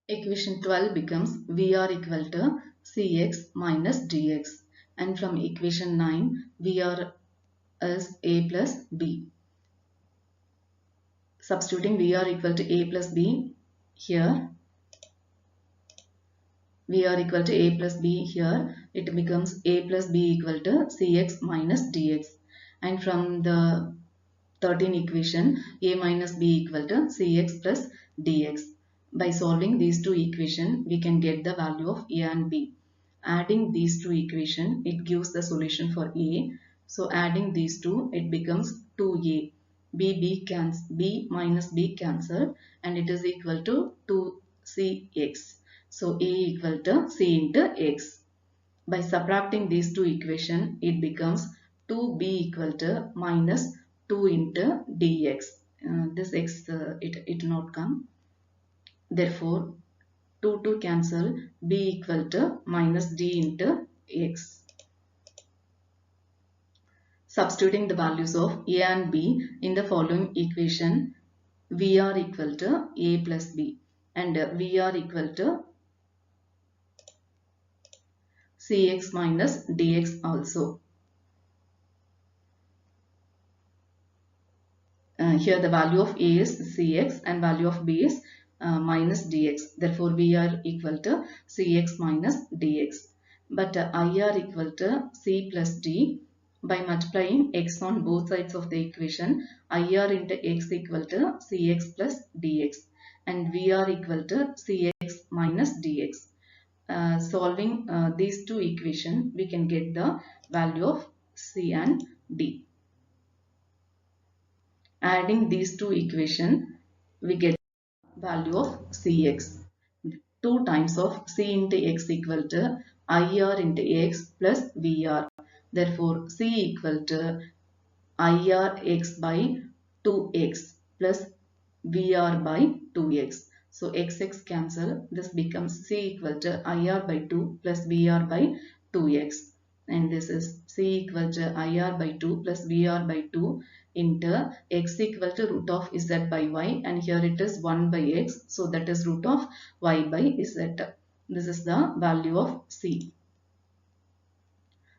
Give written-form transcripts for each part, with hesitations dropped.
Equation 12 becomes VR equal to Cx minus dx, and from equation 9 VR is A plus B. Substituting VR equal to A plus B here, VR equal to A plus B here, it becomes A plus B equal to Cx minus dx, and from the 13 equation A minus B equal to Cx plus dx. By solving these two equations, we can get the value of A and B. Adding these two equations, it gives the solution for A. So adding these two, it becomes 2A. B minus B cancel, and it is equal to 2Cx. So A equal to C into X. By subtracting these two equations, it becomes 2b equal to minus 2 into dx. This x, it not come. Therefore, 2 cancel, b equal to minus d into x. Substituting the values of a and b in the following equation, VR equal to a plus b, and VR equal to cx minus dx also. Here the value of A is Cx and value of B is minus dx. Therefore, VR equal to Cx minus dx. But IR equal to C plus D. By multiplying x on both sides of the equation, IR into x equal to Cx plus dx, and VR equal to Cx minus dx. Solving these two equations, we can get the value of C and D. Adding these two equations, we get value of Cx. 2 times of C into x equal to IR into x plus VR. Therefore, C equal to IR x by 2x plus VR by 2x. So x cancel. This becomes C equal to IR by 2 plus VR by 2x. And this is C equal to IR by 2 plus VR by 2 into x equal to root of z by y, and here it is 1 by x, so that is root of y by z. This is the value of C.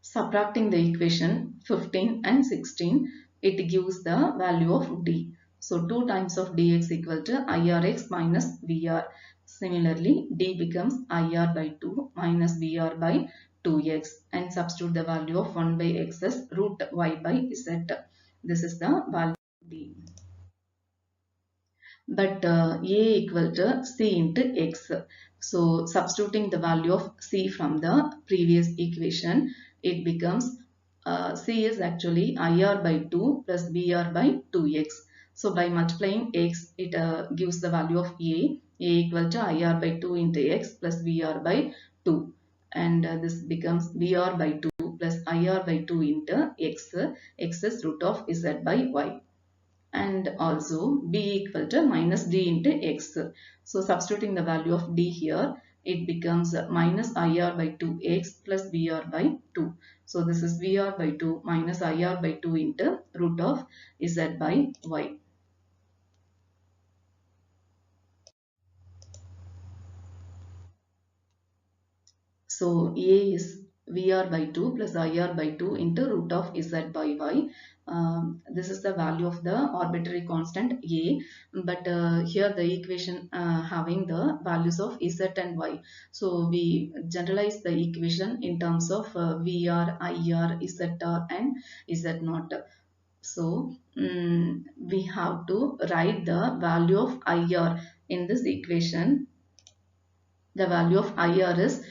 Subtracting the equation 15 and 16, it gives the value of D. So 2 times of dx equal to IRx minus VR. Similarly, D becomes IR by 2 minus VR by 2x, and substitute the value of 1 by x as root y by z. This is the value of D. But A equal to C into x. So substituting the value of C from the previous equation, it becomes C is actually IR by 2 plus BR by 2x. So by multiplying x, it gives the value of A equal to IR by 2 into x plus BR by 2. And this becomes BR by 2 plus IR by 2 into x. X is root of z by y. And also b equal to minus d into x. So substituting the value of d here, it becomes minus IR by 2x plus VR by 2. So this is VR by 2 minus IR by 2 into root of z by y. So A is VR by 2 plus IR by 2 into root of Z by Y. This is the value of the arbitrary constant A, but here the equation having the values of Z and Y. So we generalize the equation in terms of VR, IR, ZR and Z0. So we have to write the value of IR in this equation. The value of IR is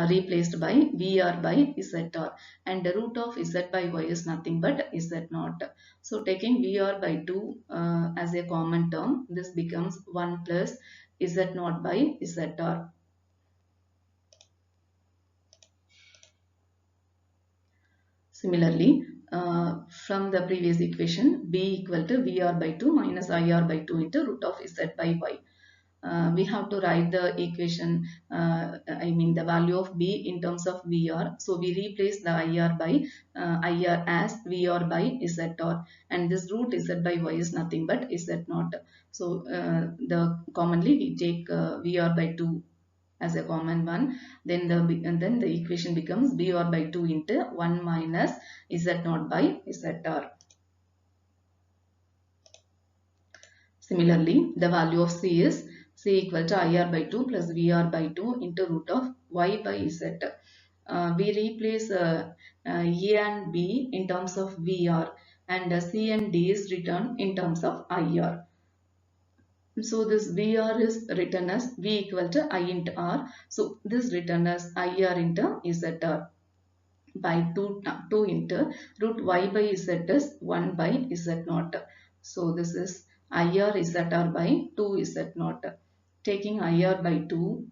replaced by VR by ZR, and the root of Z by Y is nothing but Z0. So taking VR by 2 as a common term, this becomes 1 plus Z0 by ZR. Similarly, from the previous equation, B equal to VR by 2 minus IR by 2 into root of Z by Y. we have to write the equation, I mean the value of b in terms of Vr. So we replace the Ir by Ir as Vr by Zr, and this root Z by Y is nothing but Z naught. So the commonly we take Vr by 2 as a common one, then the equation becomes Vr by 2 into 1 minus Z naught by Zr. Similarly, the value of C is C equal to IR by 2 plus VR by 2 into root of Y by Z. We replace A and B in terms of VR, and C and D is written in terms of IR. So this VR is written as V equal to I into R. So this written as IR into ZR by 2 into root Y by Z is 1 by Z naught. So this is IR ZR by 2 Z naught. Taking IR by 2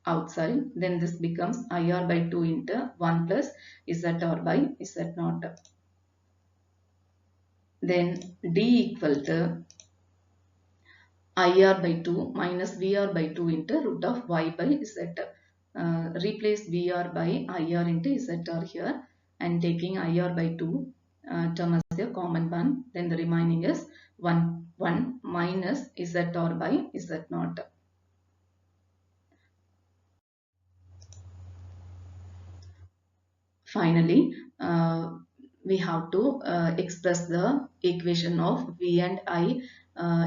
outside, then this becomes IR by 2 into 1 plus ZR by Z naught. Then D equal to IR by 2 minus VR by 2 into root of Y by Z. Replace VR by IR into ZR here, and taking IR by 2 term as a common one, then the remaining is 1 minus ZR by Z naught. Finally, we have to express the equation of V and I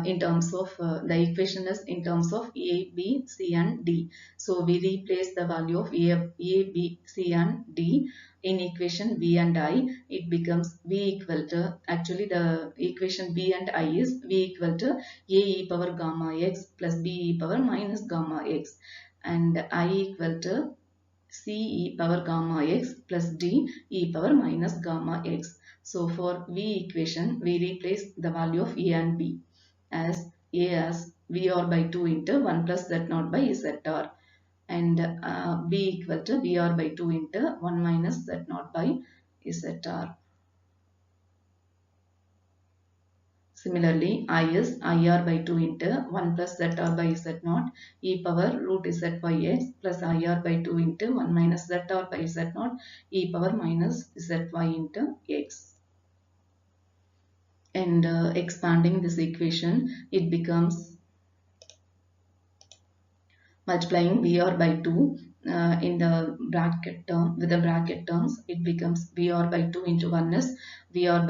in terms of the equation is in terms of A, B, C and D. So we replace the value of A, B, C and D in equation V and I. It becomes V equal to, actually the equation V and I is V equal to A e power gamma x plus B e power minus gamma x, and I equal to C e power gamma x plus D e power minus gamma x. So for V equation, we replace the value of A and B as A as VR by 2 into 1 plus Z naught by ZR, and B equal to VR by 2 into 1 minus Z naught by ZR. Similarly, I is IR by 2 into 1 plus ZR by Z naught e power root Z by x plus IR by 2 into 1 minus ZR by Z naught e power minus ZY into x. And expanding this equation, it becomes multiplying VR by 2 in the bracket term, with the bracket terms, it becomes VR by 2 into 1 is VR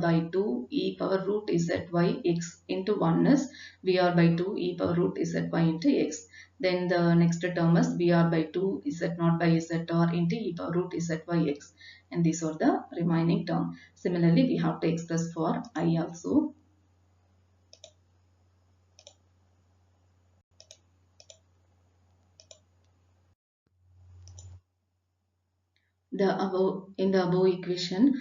by 2 e power root ZY x into 1 is VR by 2 e power root ZY into x. Then the next term is VR by 2 Z naught by ZR into e power root ZY x, and these are the remaining term. Similarly, we have to express for I also. In the above equation,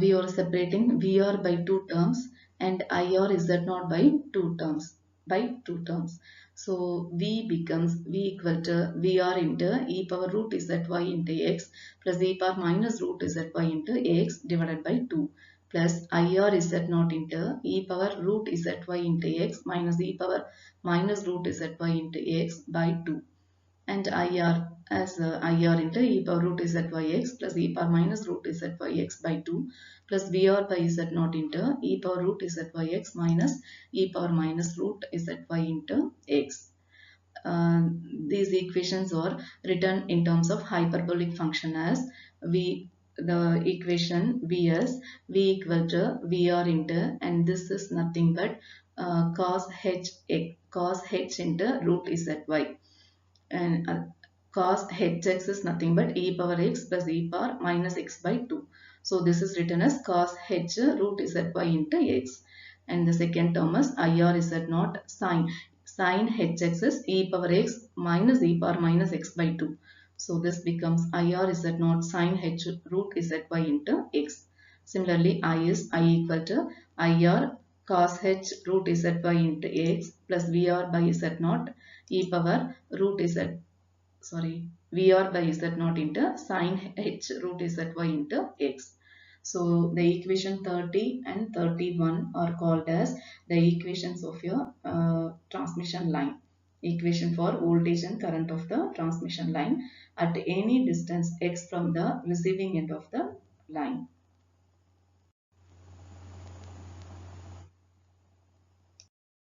we are separating VR by 2 terms and IR is Z naught by 2 terms. So V becomes V equal to VR into e power root ZY into x plus e power minus root ZY into x divided by 2 plus IR is Z naught into e power root ZY into x minus e power minus root ZY into x by 2, and IR as IR into e power root ZYX plus e power minus root ZYX by 2 plus VR by Z naught into e power root ZYX minus e power minus root ZY into x. These equations are written in terms of hyperbolic function as the equation V as V equal to VR into, and this is nothing but cos h into root ZY, and cos hx is nothing but e power x plus e power minus x by 2. So this is written as cos h root zy into x. And the second term is IR z naught sin hx is e power x minus e power minus x by 2. So this becomes IR z naught sin h root zy into x. Similarly, I is I equal to IR cos h root zy into x plus VR by z naught e power root VR by z naught into sin h root zy into x. So the equation 30 and 31 are called as the equations of your transmission line. Equation for voltage and current of the transmission line at any distance x from the receiving end of the line.